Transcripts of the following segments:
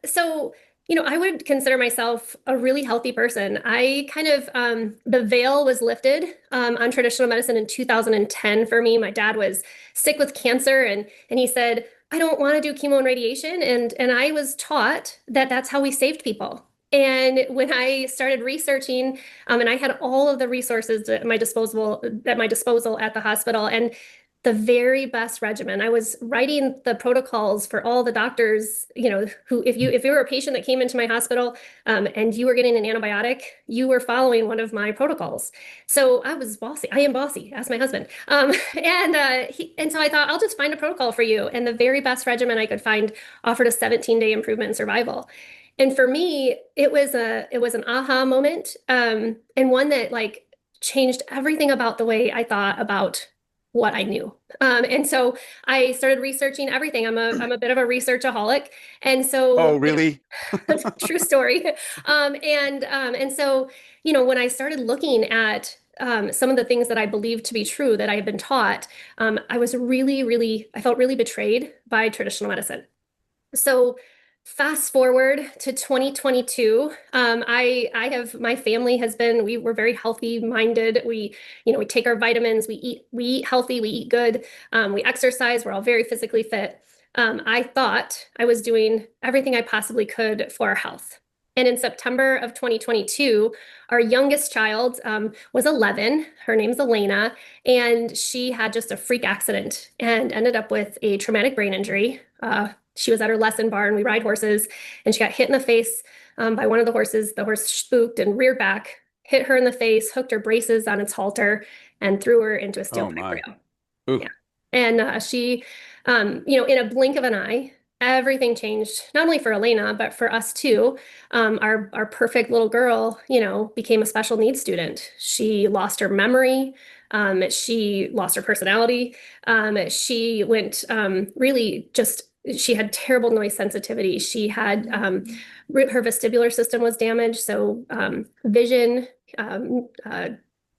So, I would consider myself a really healthy person. I kind of, the veil was lifted on traditional medicine in 2010 for me. My dad was sick with cancer and he said, I don't want to do chemo and radiation. And I was taught that that's how we saved people. And when I started researching, and I had all of the resources at my disposal at the hospital, and the very best regimen. I was writing the protocols for all the doctors, who if you were a patient that came into my hospital and you were getting an antibiotic, you were following one of my protocols. So I was bossy. I am bossy. Ask my husband. And so I thought I'll just find a protocol for you. And the very best regimen I could find offered a 17-day improvement in survival. And for me, it was an aha moment, and one that like changed everything about the way I thought about what I knew. And so I started researching everything. I'm a bit of a researchaholic. And Oh, so, really? true story. And so, when I started looking at some of the things that I believed to be true that I had been taught, I felt really betrayed by traditional medicine. So fast forward to 2022, my family we were very healthy minded. We take our vitamins, we eat healthy, we eat good, we exercise, we're all very physically fit. I thought I was doing everything I possibly could for our health. And in September of 2022, our youngest child was 11. Her name's Elena, and she had just a freak accident and ended up with a traumatic brain injury. She was at her lesson barn. We ride horses, and she got hit in the face by one of the horses. The horse spooked and reared back, hit her in the face, hooked her braces on its halter, and threw her into a steel Oh pipe my. rail. Ooh. Yeah. And in a blink of an eye, everything changed, not only for Elena, but for us too. Our perfect little girl, became a special needs student. She lost her memory. She lost her personality. She went really just, she had terrible noise sensitivity. She had her vestibular system was damaged. So vision,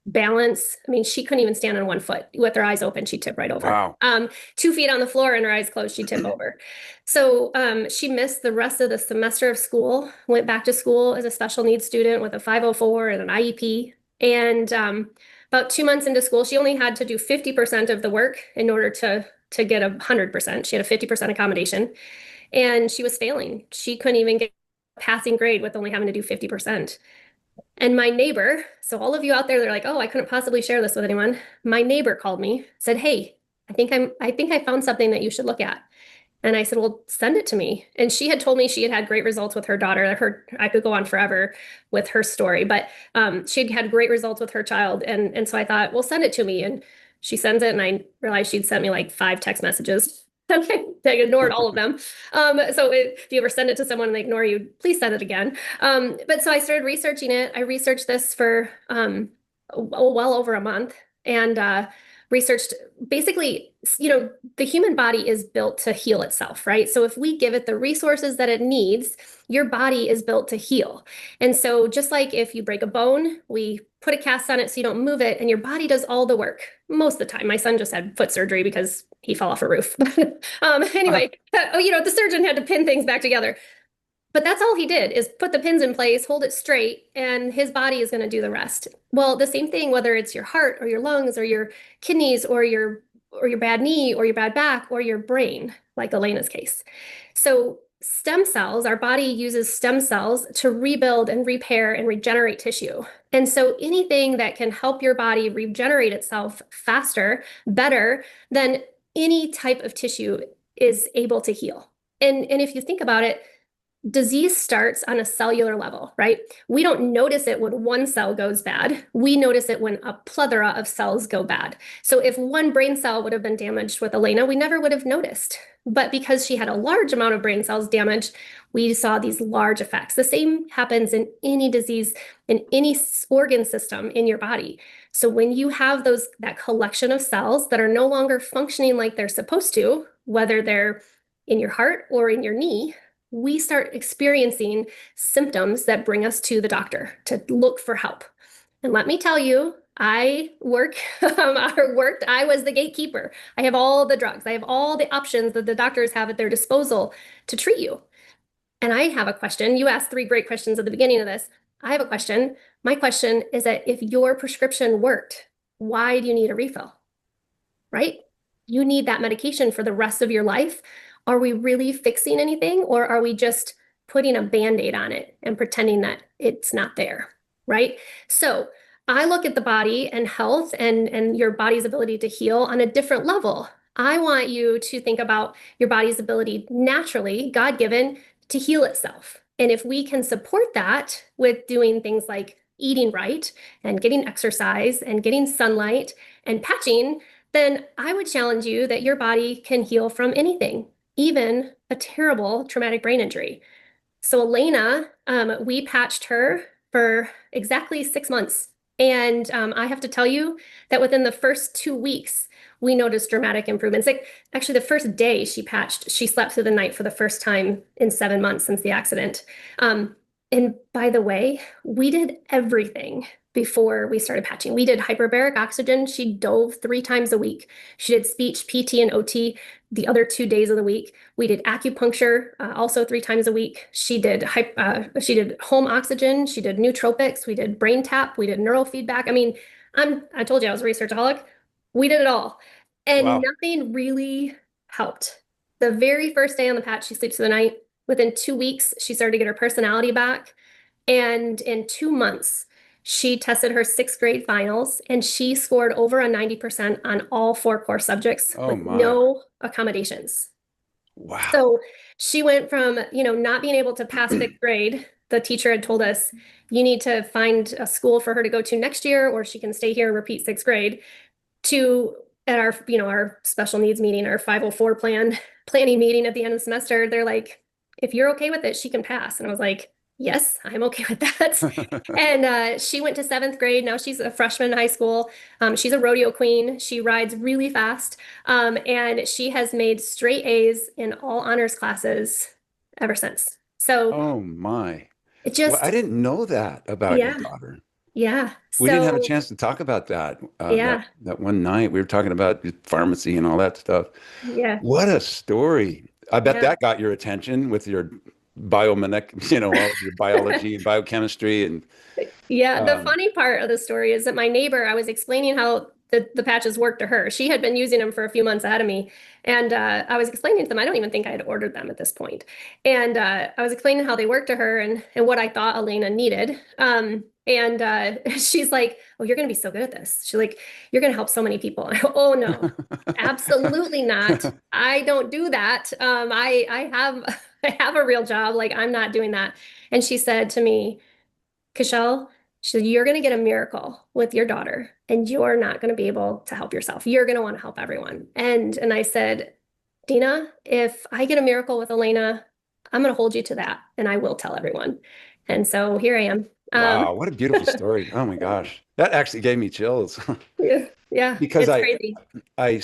balance. I mean, she couldn't even stand on one foot. With her eyes open, she'd tip right over. Wow. 2 feet on the floor and her eyes closed, she'd tip over. So she missed the rest of the semester of school, went back to school as a special needs student with a 504 and an IEP. And about 2 months into school, she only had to do 50% of the work in order to get 100%. She had a 50% accommodation and she was failing. She couldn't even get a passing grade with only having to do 50%. And my neighbor, so all of you out there, they're like, oh, I couldn't possibly share this with anyone. My neighbor called me, said, hey, I think I found something that you should look at. And I said, well, send it to me. And she had told me she had had great results with her daughter. I could go on forever with her story, but she'd had great results with her child. And so I thought, well, send it to me. And she sends it. And I realized she'd sent me like 5 text messages. I ignored all of them. So if you ever send it to someone and they ignore you, please send it again. But so I started researching it. I researched this for well over a month and researched basically, the human body is built to heal itself, right? So if we give it the resources that it needs, your body is built to heal. And so just like if you break a bone, we put a cast on it so you don't move it, and your body does all the work most of the time. My son just had foot surgery because he fell off a roof. Uh, Anyway, the surgeon had to pin things back together. But that's all he did is put the pins in place, hold it straight, and his body is going to do the rest. Well, the same thing, whether it's your heart or your lungs or your kidneys or your bad knee or your bad back or your brain, like Elena's case. So stem cells, our body uses stem cells to rebuild and repair and regenerate tissue. And so anything that can help your body regenerate itself faster, better than any type of tissue is able to heal. And if you think about it, disease starts on a cellular level, right? We don't notice it when one cell goes bad. We notice it when a plethora of cells go bad. So if one brain cell would have been damaged with Elena, we never would have noticed. But because she had a large amount of brain cells damaged, we saw these large effects. The same happens in any disease, in any organ system in your body. So when you have that collection of cells that are no longer functioning like they're supposed to, whether they're in your heart or in your knee, we start experiencing symptoms that bring us to the doctor to look for help. And let me tell you, I was the gatekeeper. I have all the drugs. I have all the options that the doctors have at their disposal to treat you. And I have a question. You asked three great questions at the beginning of this. I have a question. My question is that if your prescription worked, why do you need a refill? Right? You need that medication for the rest of your life. Are we really fixing anything, or are we just putting a band-aid on it and pretending that it's not there? Right? So I look at the body and health and your body's ability to heal on a different level. I want you to think about your body's ability naturally, God-given, to heal itself. And if we can support that with doing things like eating right and getting exercise and getting sunlight and patching, then I would challenge you that your body can heal from anything, even a terrible traumatic brain injury. So Elena, we patched her for exactly 6 months. And I have to tell you that within the first 2 weeks, we noticed dramatic improvements. Like actually, the first day she patched, she slept through the night for the first time in 7 months since the accident. And by the way, we did everything before we started patching. We did hyperbaric oxygen. She dove 3 times a week. She did speech, PT, and OT the other 2 days of the week. We did acupuncture also 3 times a week. She did home oxygen. She did nootropics. We did brain tap. We did neurofeedback. I mean, I told you I was a researchaholic. We did it all, and Wow. nothing really helped. The very first day on the patch, she sleeps through the night. Within 2 weeks, she started to get her personality back. And in 2 months, she tested her sixth grade finals and she scored over a 90% on all four core subjects Oh with my. no accommodations. Wow. So she went from, not being able to pass sixth grade. The teacher had told us, you need to find a school for her to go to next year, or she can stay here and repeat sixth grade, to at our special needs meeting, our 504 planning meeting at the end of the semester, they're like, if you're okay with it, she can pass. And I was like, yes, I'm okay with that. And she went to seventh grade. Now she's a freshman in high school. She's a rodeo queen. She rides really fast. And she has made straight A's in all honors classes ever since. So Oh my. it Well, I just, didn't know that about your yeah, daughter. yeah. We didn't have a So, chance to talk about that yeah, that one night. We were talking about pharmacy and all that stuff. yeah, What a story. I bet yeah. that got your attention with your all of your biology and biochemistry and Yeah, the um, funny part of the story is that my neighbor, I was explaining how the patches work to her. She had been using them for a few months ahead of me. And I was explaining to them, I don't even think I had ordered them at this point. And I was explaining how they work to her and what I thought Elena needed. And she's like, oh, you're going to be so good at this. She's like, you're going to help so many people. I go, oh, no, absolutely not. I don't do that. I have I have a real job. Like, I'm not doing that. And she said to me, Cashell, she said, you're going to get a miracle with your daughter, and you're not going to be able to help yourself. You're going to want to help everyone. And I said, Dina, if I get a miracle with Elena, I'm going to hold you to that, and I will tell everyone. And so here I am. wow, what a beautiful story. Oh my gosh. That actually gave me chills Yeah, yeah, because it's crazy. I